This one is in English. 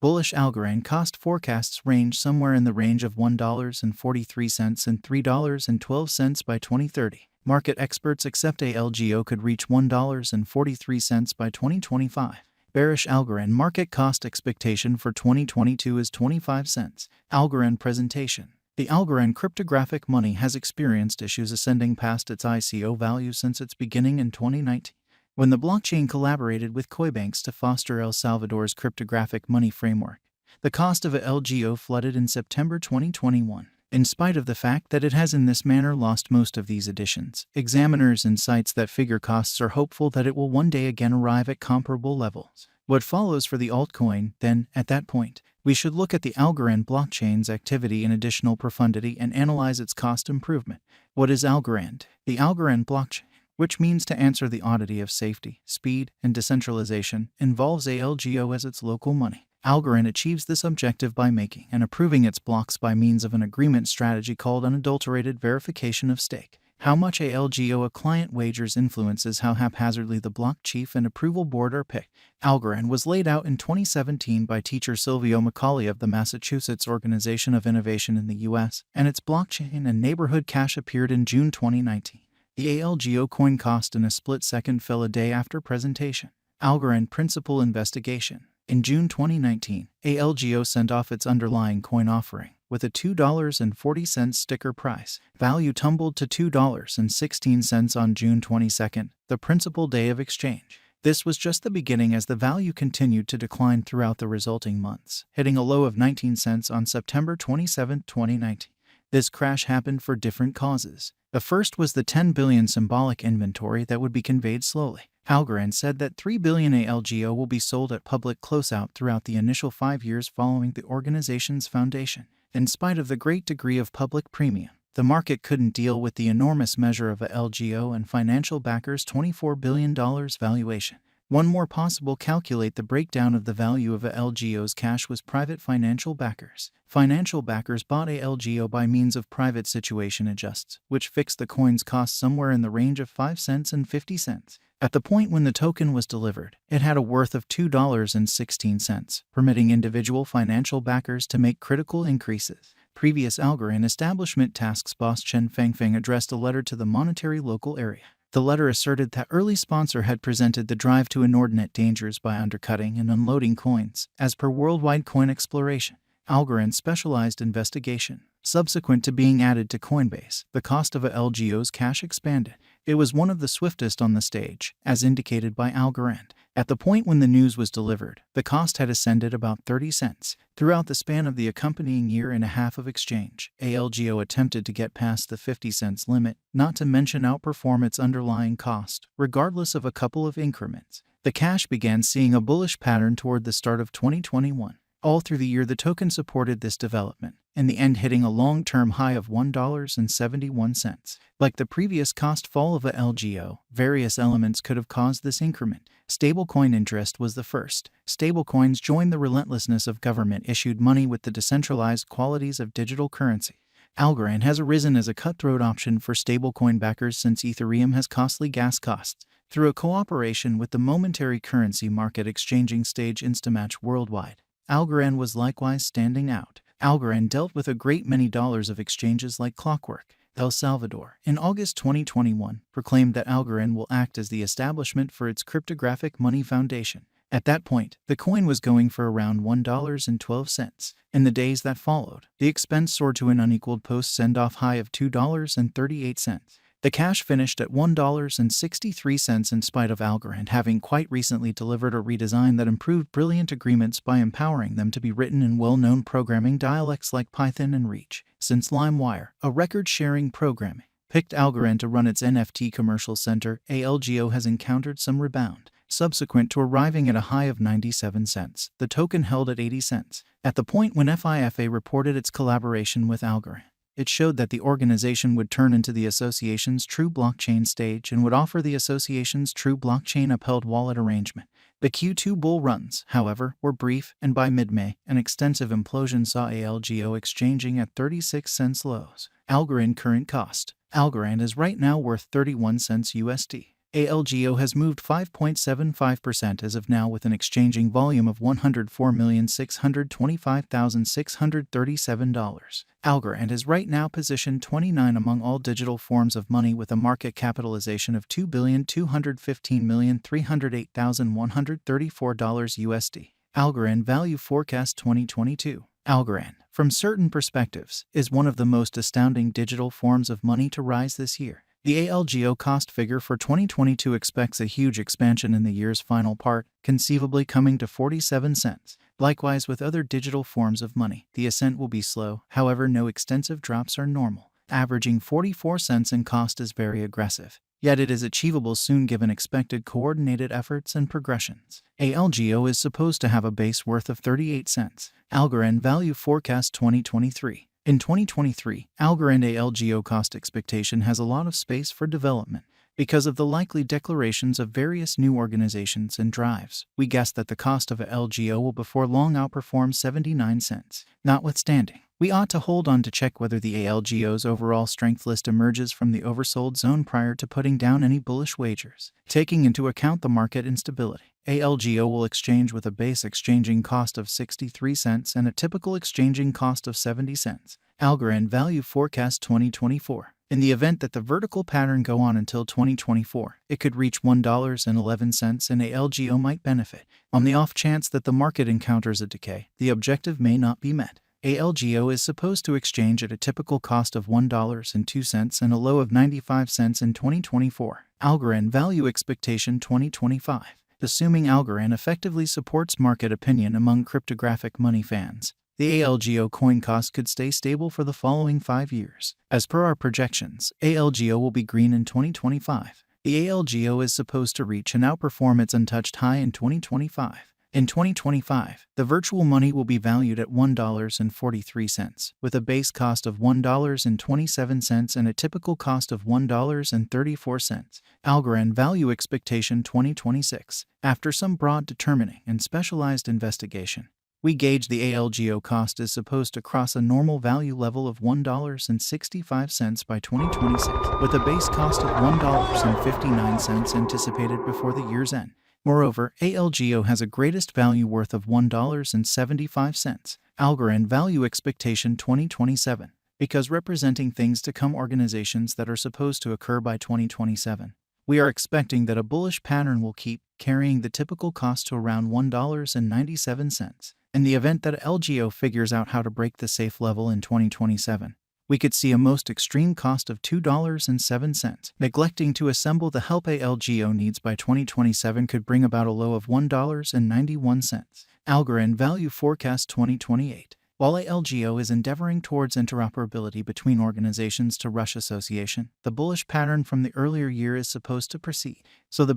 Bullish Algorand cost forecasts range somewhere in the range of $1.43 and $3.12 by 2030. Market experts accept ALGO could reach $1.43 by 2025. Bearish Algorand market cost expectation for 2022 is 25 cents. Algorand presentation. The Algorand cryptographic money has experienced issues ascending past its ICO value since its beginning in 2019, when the blockchain collaborated with Coinbanks to foster El Salvador's cryptographic money framework. The cost of ALGO flooded in September 2021. In spite of the fact that it has in this manner lost most of these additions, examiners and sites that figure costs are hopeful that it will one day again arrive at comparable levels. What follows for the altcoin, then, at that point, we should look at the Algorand blockchain's activity in additional profundity and analyze its cost improvement. What is Algorand? The Algorand blockchain, which means to answer the oddity of safety, speed, and decentralization, involves ALGO as its local money. Algorand achieves this objective by making and approving its blocks by means of an agreement strategy called unadulterated verification of stake. How much ALGO a client wagers influences how haphazardly the block chief and approval board are picked. Algorand was laid out in 2017 by teacher Silvio Macaulay of the Massachusetts Organization of Innovation in the U.S., and its blockchain and neighborhood cache appeared in June 2019. The ALGO coin cost in a split second fell a day after presentation. Algorand principal investigation. In June 2019, ALGO sent off its underlying coin offering with a $2.40 sticker price. Value tumbled to $2.16 on June 22, the principal day of exchange. This was just the beginning as the value continued to decline throughout the resulting months, hitting a low of 19 cents on September 27, 2019. This crash happened for different causes. The first was the 10 billion symbolic inventory that would be conveyed slowly. Algorand said that 3 billion ALGO will be sold at public closeout throughout the initial 5 years following the organization's foundation. In spite of the great degree of public premium, the market couldn't deal with the enormous measure of ALGO and financial backers' $24 billion valuation. One more possible calculate the breakdown of the value of ALGO's cash was private financial backers. Financial backers bought ALGO by means of private situation adjusts, which fixed the coin's cost somewhere in the range of 5 cents and 50 cents. At the point when the token was delivered, it had a worth of $2.16, permitting individual financial backers to make critical increases. Previous Algorand establishment tasks boss Chen Fengfeng addressed a letter to the monetary local area. The letter asserted that early sponsor had presented the drive to inordinate dangers by undercutting and unloading coins, as per worldwide coin exploration. Algorand specialized investigation. Subsequent to being added to Coinbase, the cost of ALGO's cash expanded. It was one of the swiftest on the stage, as indicated by Algorand. At the point when the news was delivered, the cost had ascended about 30 cents. Throughout the span of the accompanying year and a half of exchange, ALGO attempted to get past the 50 cents limit, not to mention outperform its underlying cost, regardless of a couple of increments. The cash began seeing a bullish pattern toward the start of 2021. All through the year the token supported this development, in the end hitting a long-term high of $1.71. Like the previous cost fall of ALGO, various elements could have caused this increment. Stablecoin interest was the first. Stablecoins joined the relentlessness of government-issued money with the decentralized qualities of digital currency. Algorand has arisen as a cutthroat option for stablecoin backers since Ethereum has costly gas costs. Through a cooperation with the momentary currency market exchanging stage Instamatch worldwide, Algorand was likewise standing out. Algorand dealt with a great many dollars of exchanges like clockwork. El Salvador, in August 2021, proclaimed that Algorand will act as the establishment for its cryptographic money foundation. At that point, the coin was going for around $1.12. In the days that followed, the expense soared to an unequaled post-send-off high of $2.38. The cash finished at $1.63 in spite of Algorand having quite recently delivered a redesign that improved brilliant agreements by empowering them to be written in well-known programming dialects like Python and Reach. Since LimeWire, a record-sharing programming, picked Algorand to run its NFT commercial center, ALGO has encountered some rebound. Subsequent to arriving at a high of 97 cents, the token held at 80 cents. At the point when FIFA reported its collaboration with Algorand, it showed that the organization would turn into the association's true blockchain stage and would offer the association's true blockchain-upheld wallet arrangement. The Q2 bull runs, however, were brief, and by mid-May, an extensive implosion saw ALGO exchanging at 36 cents lows. Algorand current cost. Algorand is right now worth 31 cents USD. ALGO has moved 5.75% as of now with an exchanging volume of $104,625,637. Algorand is right now positioned 29 among all digital forms of money with a market capitalization of $2,215,308,134 USD. Algorand Value Forecast 2022. Algorand, from certain perspectives, is one of the most astounding digital forms of money to rise this year. The ALGO cost figure for 2022 expects a huge expansion in the year's final part, conceivably coming to 47 cents. Likewise with other digital forms of money, the ascent will be slow, however no extensive drops are normal. Averaging 44 cents in cost is very aggressive. Yet it is achievable soon given expected coordinated efforts and progressions. ALGO is supposed to have a base worth of 38 cents. Algorand Value Forecast 2023. In 2023, Algorand ALGO cost expectation has a lot of space for development. Because of the likely declarations of various new organizations and drives, we guess that the cost of ALGO will before long outperform 79 cents. Notwithstanding, we ought to hold on to check whether the ALGO's overall strength list emerges from the oversold zone prior to putting down any bullish wagers. Taking into account the market instability, ALGO will exchange with a base exchanging cost of 63 cents and a typical exchanging cost of 70 cents. Algorand Value Forecast 2024. In the event that the vertical pattern go on until 2024, it could reach $1.11 and ALGO might benefit. On the off chance that the market encounters a decay, the objective may not be met. ALGO is supposed to exchange at a typical cost of $1.02 and a low of 95 cents in 2024. Algorand Value Expectation 2025. Assuming Algorand effectively supports market opinion among cryptographic money fans, the ALGO coin cost could stay stable for the following 5 years. As per our projections, ALGO will be green in 2025. The ALGO is supposed to reach and outperform its untouched high in 2025. In 2025, the virtual money will be valued at $1.43, with a base cost of $1.27 and a typical cost of $1.34. Algorand Value Expectation 2026. After some broad determining and specialized investigation, we gauge the ALGO cost is supposed to cross a normal value level of $1.65 by 2026, with a base cost of $1.59 anticipated before the year's end. Moreover, ALGO has a greatest value worth of $1.75. Algorand Value Expectation 2027. Because representing things to come organizations that are supposed to occur by 2027, we are expecting that a bullish pattern will keep carrying the typical cost to around $1.97. In the event that ALGO figures out how to break the safe level in 2027, we could see a most extreme cost of $2.07. Neglecting to assemble the help ALGO needs by 2027 could bring about a low of $1.91. Algorand Value Forecast 2028. While ALGO is endeavoring towards interoperability between organizations to rush association, the bullish pattern from the earlier year is supposed to proceed. So the